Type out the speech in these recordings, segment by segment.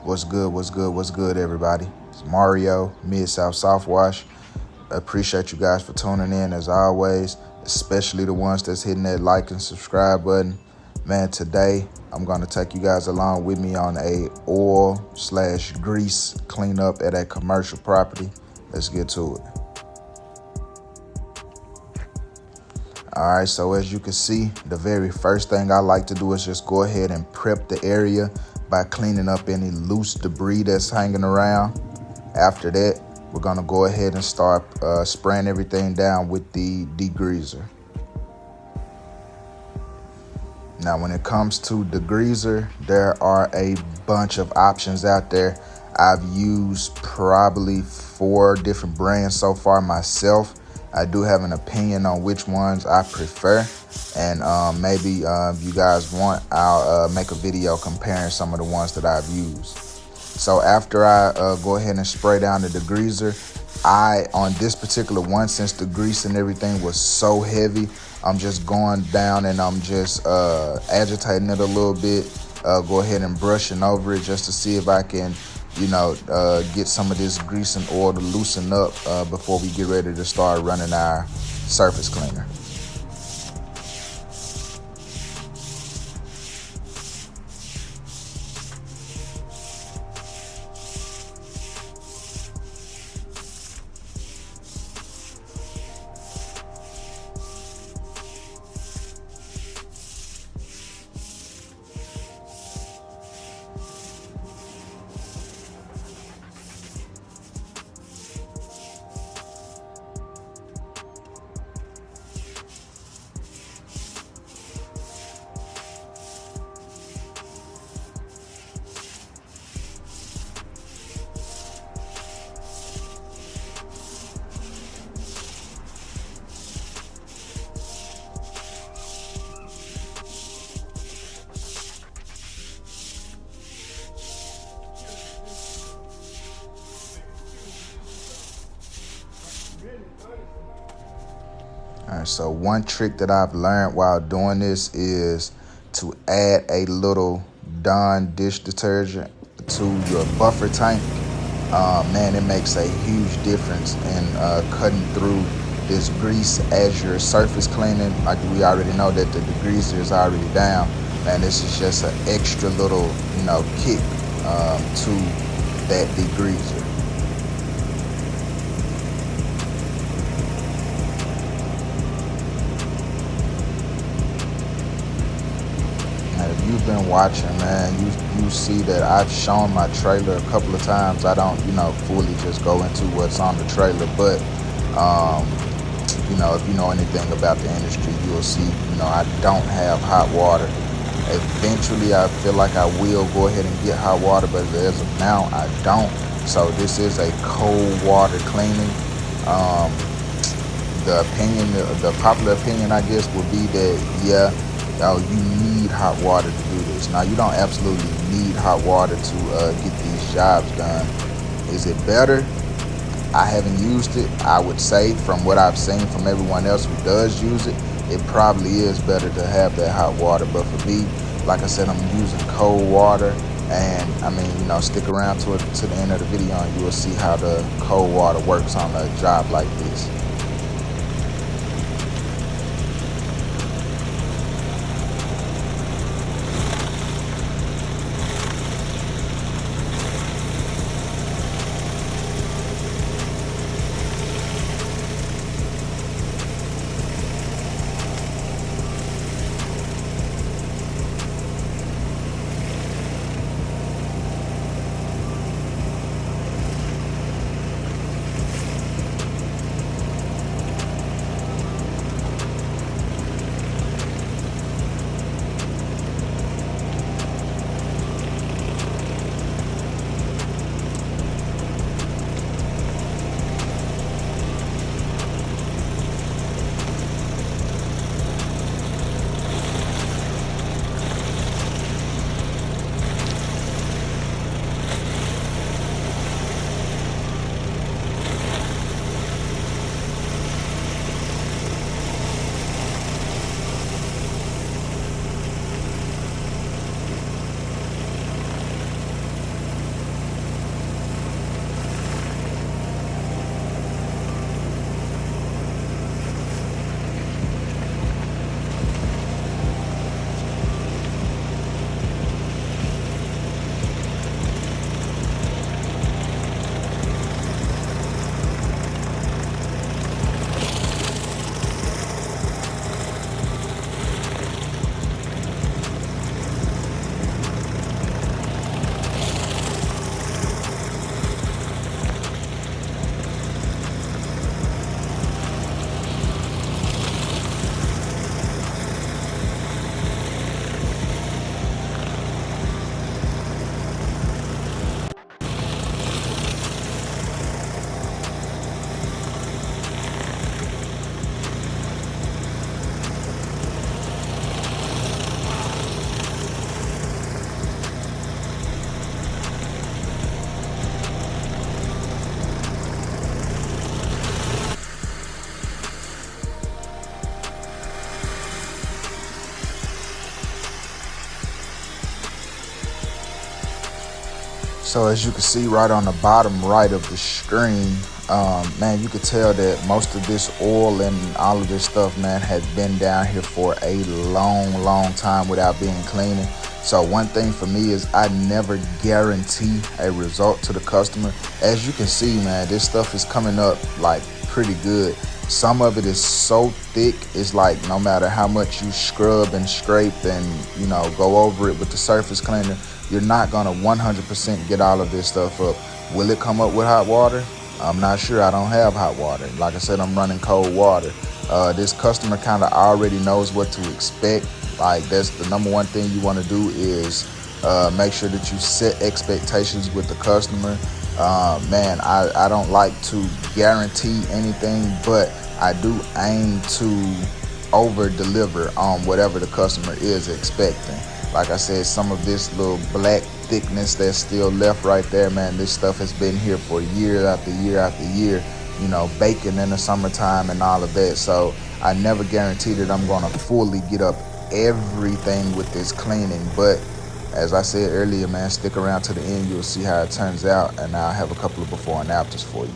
What's good, everybody? It's Mario, Mid-South Softwash. I appreciate you guys for tuning in as always, especially the ones that's hitting that like and subscribe button. Man, today I'm going to take you guys along with me on a oil/grease cleanup at a commercial property. Let's get to it. All right, so as you can see, the very first thing I like to do is just go ahead and prep the area by cleaning up any loose debris that's hanging around. After that, we're gonna go ahead and start spraying everything down with the degreaser. Now, when it comes to degreaser, there are a bunch of options out there. I've used probably 4 different brands so far myself. I do have an opinion on which ones I prefer, and maybe if you guys want, I'll make a video comparing some of the ones that I've used. So after I go ahead and spray down the degreaser, on this particular one, since the grease and everything was so heavy, I'm just going down and I'm just agitating it a little bit, go ahead and brushing over it just to see if I can get some of this grease and oil to loosen up before we get ready to start running our surface cleaner. All right, so one trick that I've learned while doing this is to add a little Dawn dish detergent to your buffer tank. Man, it makes a huge difference in cutting through this grease as you're surface cleaning. Like we already know that the degreaser is already down, and this is just an extra little, kick to that degreaser. If you've been watching, man, you see that I've shown my trailer a couple of times. I don't, fully just go into what's on the trailer, but if you know anything about the industry, you'll see, I don't have hot water. Eventually, I feel like I will go ahead and get hot water, but as of now, I don't. So this is a cold water cleaning. The popular opinion, I guess, would be that, you need hot water to do this. Now, you don't absolutely need hot water to get these jobs done. Is it better? I haven't used it. I would say from what I've seen from everyone else who does use it, it probably is better to have that hot water. But for me, like I said, I'm using cold water, and stick around to the end of the video and you will see how the cold water works on a job like this. So as you can see right on the bottom right of the screen, man, you could tell that most of this oil and all of this stuff, man, had been down here for a long time without being cleaned. So one thing for me is I never guarantee a result to the customer. As you can see, man, this stuff is coming up like pretty good. Some of it is so thick, it's like no matter how much you scrub and scrape and, you know, go over it with the surface cleaner, you're not gonna 100% get all of this stuff up. Will it come up with hot water? I'm not sure. I don't have hot water. Like I said, I'm running cold water. This customer kind of already knows what to expect. Like, that's the number one thing you want to do is make sure that you set expectations with the customer. Man, I don't like to guarantee anything, but I do aim to over deliver on whatever the customer is expecting. Like I said, some of this little black thickness that's still left right there, man, this stuff has been here for year after year after year, you know, baking in the summertime and all of that. So I never guarantee that I'm gonna fully get up everything with this cleaning, but as I said earlier, man, stick around to the end, you'll see how it turns out, and I'll have a couple of before and afters for you.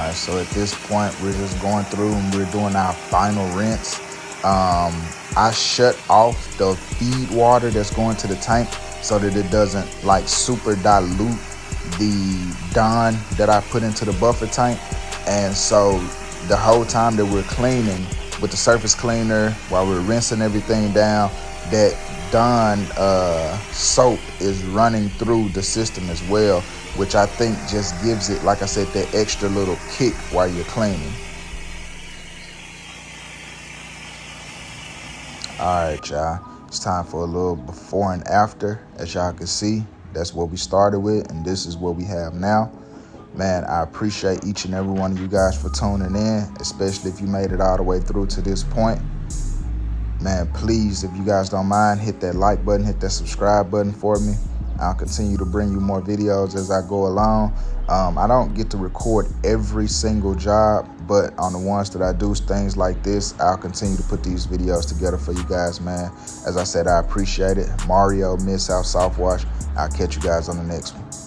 All right, so at this point, we're just going through and we're doing our final rinse. I shut off the feed water that's going to the tank so that it doesn't like super dilute the Dawn that I put into the buffer tank. And so the whole time that we're cleaning with the surface cleaner, while we're rinsing everything down, that Dawn soap is running through the system as well, which I think just gives it, like I said, that extra little kick while you're cleaning. All right, y'all, it's time for a little before and after. As y'all can see, that's what we started with, and this is what we have now. Man, I appreciate each and every one of you guys for tuning in, especially if you made it all the way through to this point. Man, please, if you guys don't mind, hit that like button, hit that subscribe button for me. I'll continue to bring you more videos as I go along. I don't get to record every single job, but on the ones that I do things like this, I'll continue to put these videos together for you guys, man. As I said, I appreciate it. Mario, Miss South Softwash. I'll catch you guys on the next one.